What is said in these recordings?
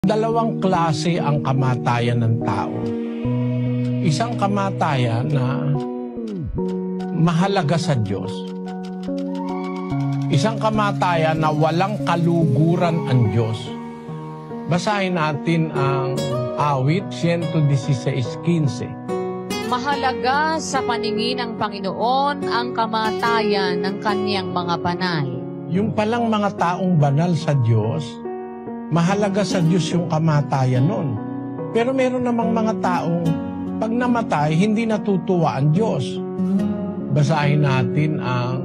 Dalawang klase ang kamatayan ng tao. Isang kamatayan na mahalaga sa Diyos. Isang kamatayan na walang kaluguran ang Diyos. Basahin natin ang awit 116:15. Mahalaga sa paningin ng Panginoon ang kamatayan ng kanyang mga banal. Yung palang mga taong banal sa Diyos, mahalaga sa Diyos yung kamatayan nun. Pero meron namang mga taong pag namatay, hindi natutuwa ang Diyos. Basahin natin ang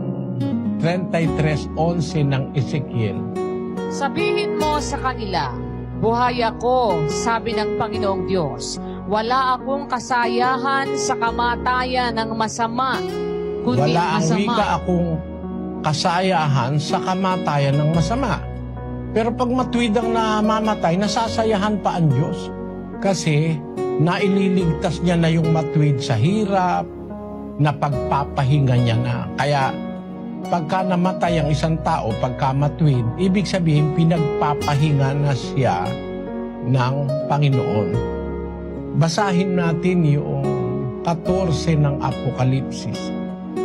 33:11 ng Ezekiel. Sabihin mo sa kanila, buhay ako, sabi ng Panginoong Diyos. Wala akong kasayahan sa kamatayan ng masama, kundi Wala ang wika akong kasayahan sa kamatayan ng masama. Pero pag matuwid ang namamatay, nasasayahan pa ang Diyos. Kasi naililigtas niya na yung matuwid sa hirap, na pagpapahinga niya na. Kaya pagka namatay ang isang tao, pagka matuwid, ibig sabihin pinagpapahinga na siya ng Panginoon. Basahin natin yung 14 ng Apokalipsis.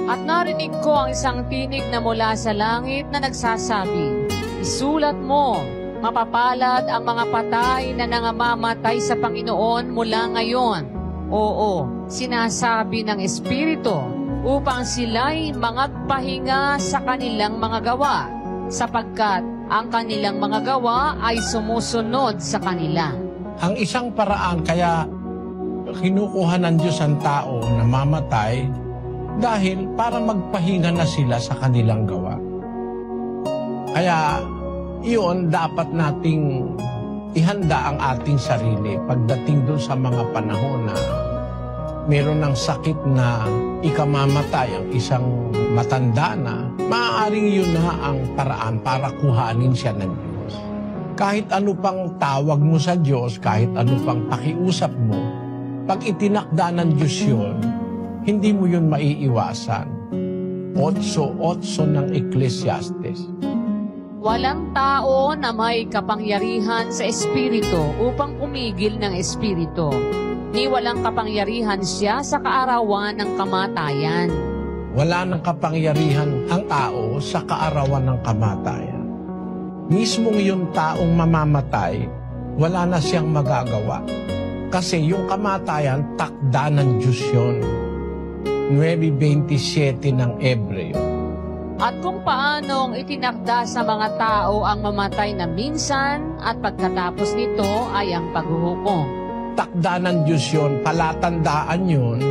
At narinig ko ang isang tinig na mula sa langit na nagsasabi, isulat mo, mapapalad ang mga patay na nangamamatay sa Panginoon mula ngayon. Oo, sinasabi ng Espiritu, upang sila'y mangagpahinga sa kanilang mga gawa, sapagkat ang kanilang mga gawa ay sumusunod sa kanila. Ang isang paraan kaya kinukuha ng Diyos ang tao na mamatay dahil para magpahinga na sila sa kanilang gawa. Kaya iyon dapat nating ihanda ang ating sarili pagdating doon sa mga panahon na meron ng sakit na ikamamatay ang isang matanda na, maaaring yun na ang paraan para kuhanin siya ng Diyos. Kahit ano pang tawag mo sa Diyos, kahit ano pang pakiusap mo, pag itinakda ng Diyos yun, hindi mo yun maiiwasan. 8:8 ng Ecclesiastes. Walang tao na may kapangyarihan sa Espiritu upang pumigil ng Espiritu, ni walang kapangyarihan siya sa kaarawan ng kamatayan. Wala nang kapangyarihan ang tao sa kaarawan ng kamatayan. Mismong yung taong mamamatay, wala na siyang magagawa. Kasi yung kamatayan, takda ng Diyos yun. 9:27 ng Hebreo. At kung paanong itinakda sa mga tao ang mamatay na minsan at pagkatapos nito ay ang paghuhukom. Takda ng Diyos yun, palatandaan yun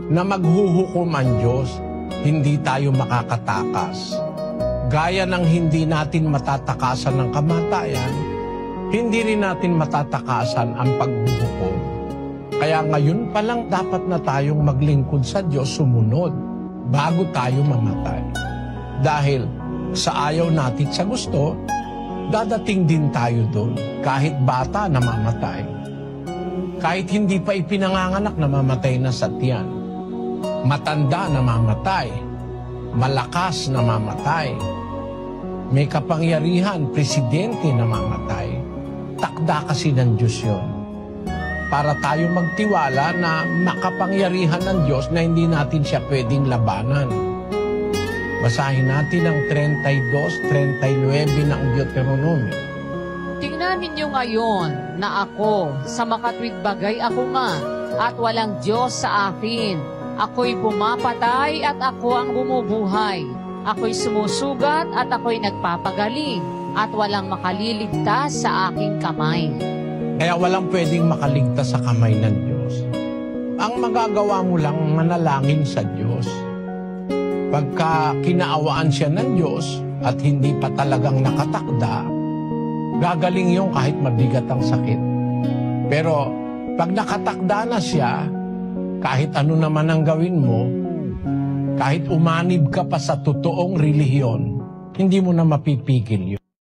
na maghuhukom ang Diyos, hindi tayo makakatakas. Gaya ng hindi natin matatakasan ng kamatayan, hindi rin natin matatakasan ang paghuhukom. Kaya ngayon pa lang dapat na tayong maglingkod sa Diyos, sumunod, bago tayo mamatay. Dahil sa ayaw natin sa gusto, dadating din tayo doon. Kahit bata na mamatay. Kahit hindi pa ipinanganganak na mamatay na sa tiyan. Matanda na mamatay. Malakas na mamatay. May kapangyarihan, presidente na mamatay. Takda kasi ng Diyos yun. Para tayo magtiwala na makapangyarihan ng Diyos na hindi natin siya pwedeng labanan. Basahin natin ang 32:39 ng Deuteronomio. Tingnan ninyo ngayon na ako, sa makatwid bagay ako nga, at walang Diyos sa akin. Ako'y pumapatay at ako ang bumubuhay. Ako'y sumusugat at ako'y nagpapagaling, at walang makaliligtas sa aking kamay. Kaya walang pwedeng makaligtas sa kamay ng Diyos. Ang magagawa mo lang manalangin sa Diyos. Pagka kinaawaan siya ng Diyos at hindi pa talagang nakatakda, gagaling yung kahit mabigat ang sakit. Pero pag nakatakda na siya, kahit ano naman ang gawin mo, kahit umanib ka pa sa totoong relihiyon, hindi mo na mapipigil yun.